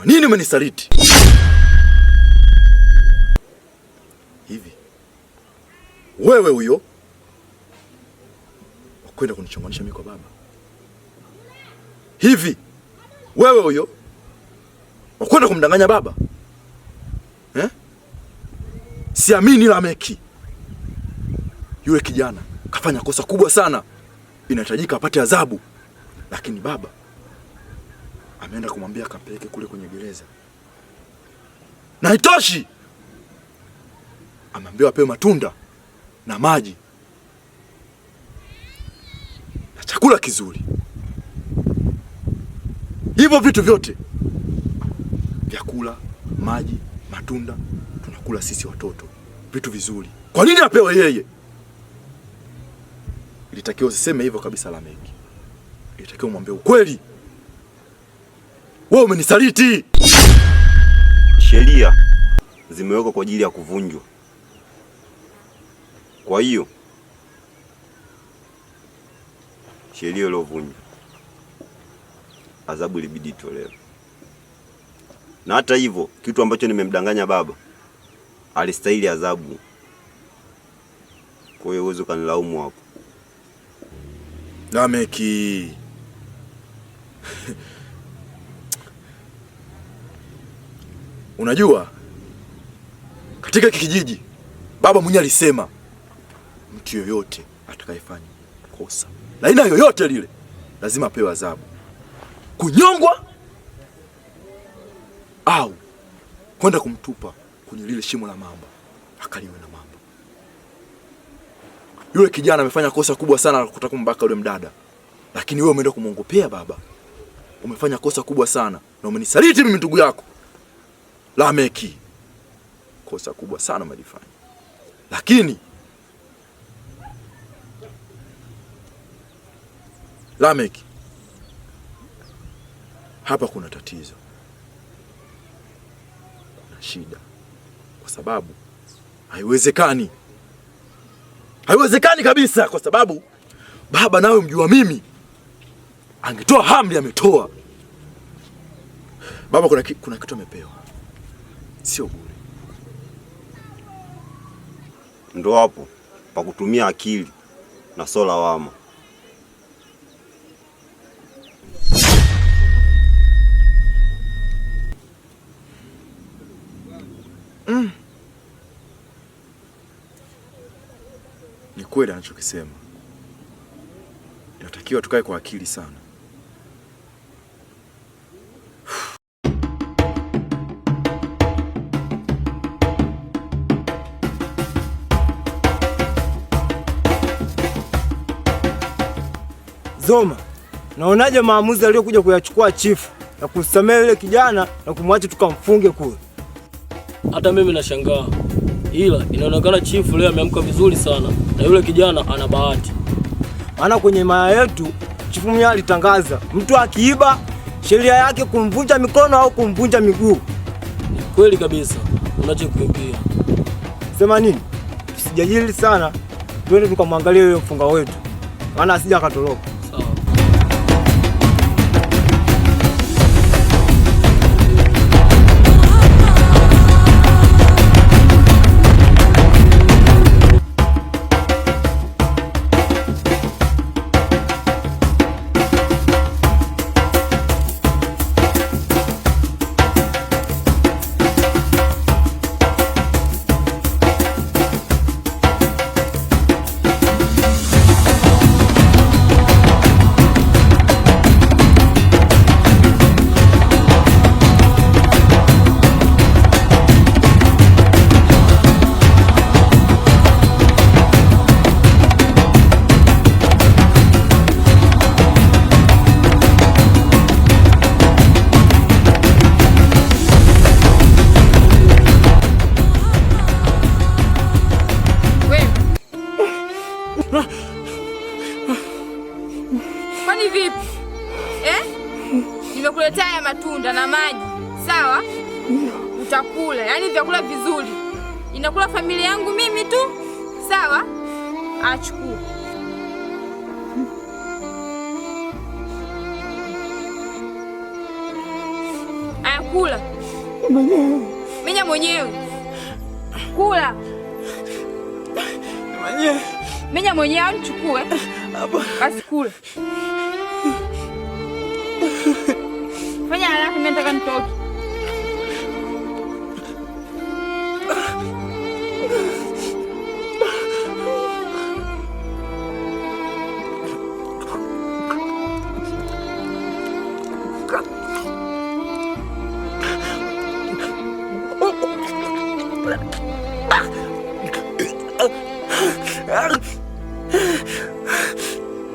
Kwa nini umenisaliti? Hivi wewe huyo wakwenda kunichonganisha mimi kwa baba? Hivi wewe huyo wakwenda kumdanganya baba? Siamini Lameki. Yule kijana kafanya kosa kubwa sana, inahitajika apate adhabu, lakini baba ameenda kumwambia akampeleke kule kwenye gereza. Na haitoshi, ameambiwa apewe matunda na maji na chakula kizuri. Hivyo vitu vyote, vyakula, maji, matunda, tunakula sisi watoto, vitu vizuri. Kwa nini apewe yeye? Ilitakiwa usiseme hivyo kabisa Lameki. Ilitakiwa umwambie ukweli. Wewe umenisaliti. Sheria zimewekwa kwa ajili ya kuvunjwa. Kwa hiyo sheria iliyovunjwa, adhabu ilibidi itolewe. Na hata hivyo, kitu ambacho nimemdanganya baba, alistahili adhabu. Kwa hiyo uwezo kanilaumu hapo. Lameki. Unajua, katika kijiji baba mwenyewe alisema mtu yoyote atakayefanya kosa la aina yoyote lile lazima apewe adhabu, kunyongwa au kwenda kumtupa kwenye lile shimo la mamba akaliwe na mamba. Yule kijana amefanya kosa kubwa sana la kutaka kumbaka yule mdada, lakini wewe umeenda kumwongopea baba. Umefanya kosa kubwa sana na umenisaliti mimi ndugu yako Lameki. Kosa kubwa sana umelifanya. Lakini Lameki, hapa kuna tatizo, kuna shida, kwa sababu haiwezekani kabisa, kwa sababu baba nawe mjua mimi angetoa amri, ametoa. Baba kuna kitu amepewa, sio bure. Ndo hapo pa kutumia akili na sio lawama. Ni kweli anachokisema. Inatakiwa tukae kwa akili sana. Zoma, naonaje maamuzi aliyokuja kuyachukua chifu na kusamehe yule kijana na kumwacha tukamfunge kule? Hata mimi nashangaa, ila inaonekana chifu leo ameamka vizuri sana na yule kijana ana bahati. Maana kwenye maya yetu chifu mwenyewe alitangaza mtu akiiba sheria yake kumvunja mikono au kumvunja miguu. Ni kweli kabisa unachokiongea. Sema nini? Tusijadili sana, twende tukamwangalie yule mfunga wetu, maana asija akatoroka. Kwani vipi? Nimekuletea haya matunda na maji. Sawa? Utakula, yaani vyakula vizuri. Inakula familia yangu mimi tu. Sawa? Achukua. Aya, Kula. Menya mwenyewe. Kula. Menya mwenyewe au nichukue? Basi kula. Fanya haraka, mimi nataka nitoke.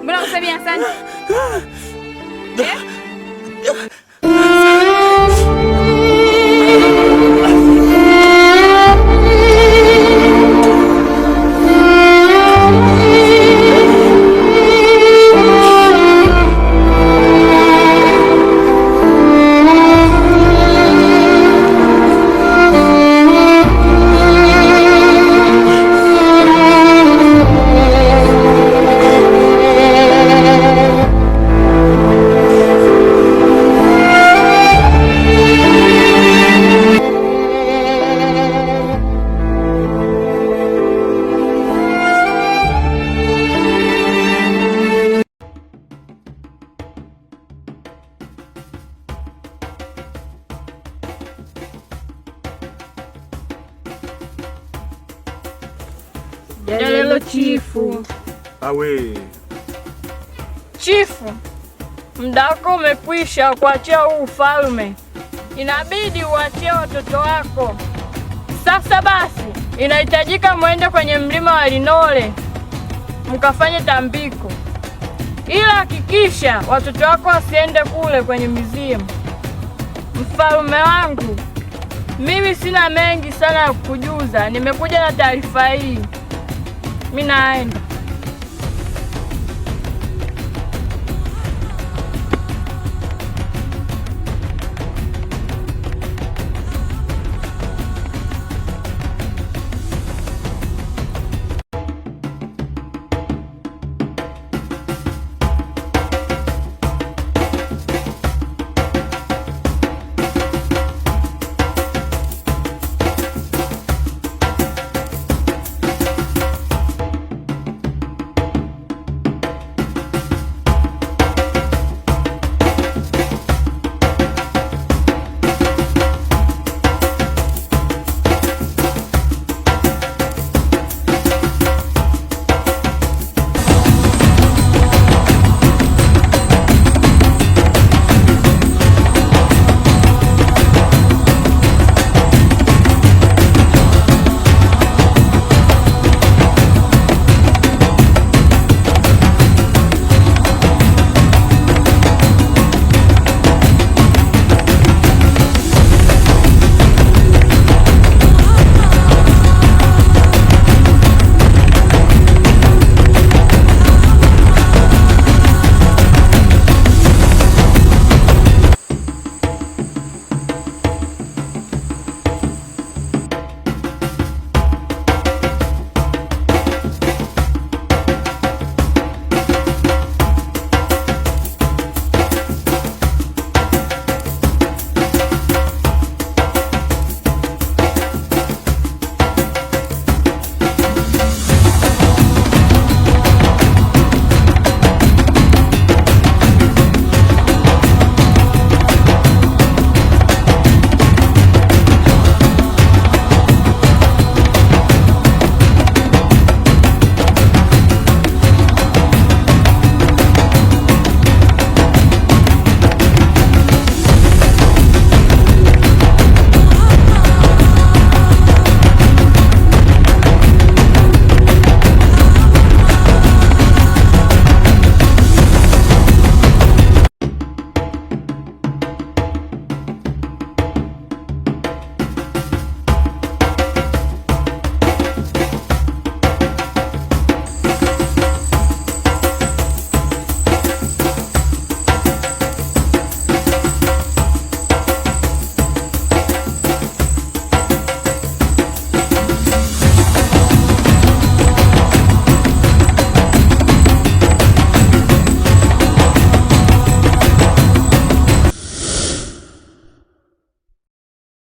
Mbona usamia sana? Jalelo chifu. Awe. Chifu, muda wako umekwisha kuachia huu ufalme. Inabidi uachie watoto wako. Sasa basi, inahitajika mwende kwenye mlima wa Linole mkafanye tambiko. Ila hakikisha watoto wako wasiende kule kwenye mizimu. Mfalme wangu, mimi sina mengi sana ya kukujuza. Nimekuja na taarifa hii. Mimi naenda.